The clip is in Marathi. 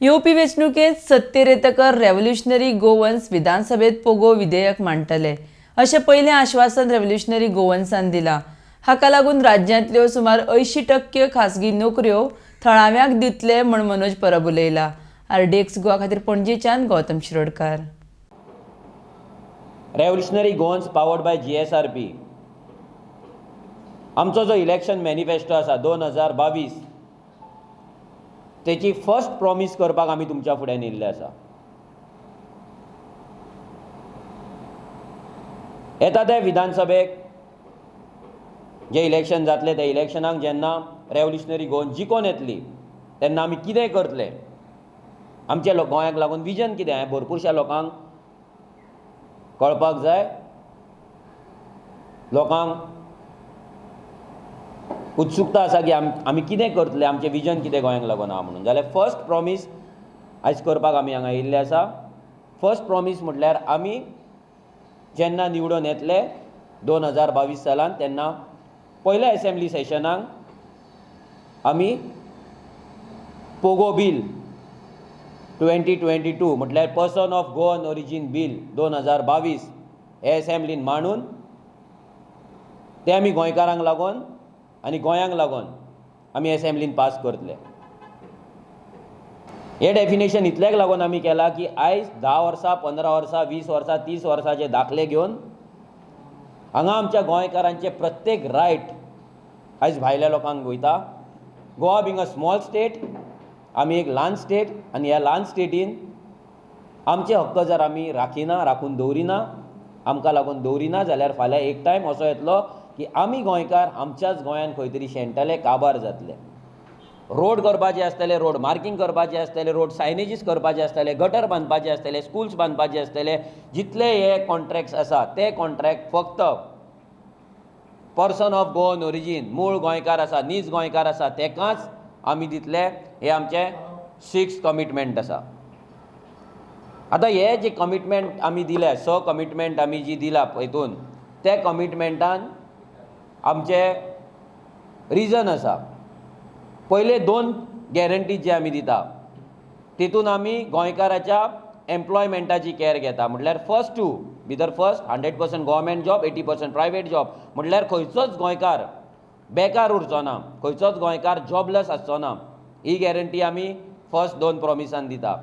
येवपी वेंचणुकेंत सत्तेर येतकर रेव्होल्युशनरी गोवन्स विधानसभेत पोगो विधेयक मांडटले अशें पयलें आश्वासन रेव्होल्युशनरी गोवन्सान दिलां। हाका लागून राज्यांतल्यो सुमार 80% खासगी नोकऱ्यो थळाव्यांक दितले म्हूण मनोज परब उलयला। RDX गोवा खातीर पणजेच्यान Gautam Shirodkar. Revolutionary Goans powered by GSRP आमचो जो इलेक्शन मॅनिफेस्टो आसा 2022 तेची फर्स्ट प्रॉमिस करपाक आमी तुमच्या फुड्यान येयल्ले आसा। येता ते विधानसभेक जे इलेक्शन जातले त्या इलेक्शनाक जेन्ना रेव्होल्युशनरी गोवन जिखोन येतली तेन्ना आमी कितें करतले, आमच्या गोंयाक लागून विजन कितें हें भरपूरशा लोकांक कळपाक जाय। लोकांक उत्सुकता आसा की आमी कितें करतले, आमचें विजन कितें गोंयाक लागून आहा म्हणून। जाल्यार फर्स्ट प्रॉमिस आयज करपाक आमी हांगा येयल्ले आसा। फर्स्ट प्रॉमिस म्हटल्यार आमी जेन्ना निवडून येतले 2022 सालांत तेन्ना पयल्या असेंब्ली सेशनाक आमी पोगो बील 2022 म्हटल्यार person of Goan origin bill 2022 हे असेंब्लीन मांडून ते आमी गोंयकारांक लागून आनी गोंयांक लागून आमी असेंब्लीन पास करतले। हे डेफिनेशन इतल्याक लागून आमी केला की आयज 10 वर्सां 15 वर्सां 20 वर्सां 30 वर्सांचे दाखले घेवन हांगा आमच्या गोंयकारांचे प्रत्येक रायट आयज भायल्या लोकांक वयता। Goa being a small state, आमी एक ल्हान स्टेट, आनी ह्या ल्हान स्टेटीन आमचे हक्क जर आमी राखून दवरिना, आमकां लागून दवरिना जाल्यार फाल्यां एक टायम असो येतलो की आमी गोंयकार आमच्याच गोंयान खंय तरी शेणटले, काबार जातले। रोड करपाचे आसतले, रोड मार्कींग करपाचे आसतले, रोड सायनेजीस करपाचे आसतले, गटर बांदपाचे आसतले, स्कूल्स बांदपाचे आसतले, जितले हे कॉन्ट्रॅक्ट्स आसा ते कॉन्ट्रॅक्ट फक्त पर्सन ऑफ गोवन ओरिजीन मूळ गोंयकार आसा, नीज गोंयकार आसा तेकाच आमी दितले। हे आमचे 6 कमिटमेंट आसा। आतां हे जे कमिटमेंट आमी दिल्या, 6 कमिटमेंट आमी जी दिला हितून, ते कमिटमेंटान आमचे रिजन आसा। पयले 2 गॅरंटी जे आमी दिता तितून आमी गोंयकाराच्या एम्प्लॉयमेंटाची कॅर घेता। म्हटल्यार first 100% government job, 80% private job. म्हटल्यार खंयचोच गोंयकार बेकार उरचो ना, खंयचोच गोंयकार जॉबलेस आसचो ना। ही गॅरंटी आमी फर्स्ट 2 प्रॉमिसान दिता।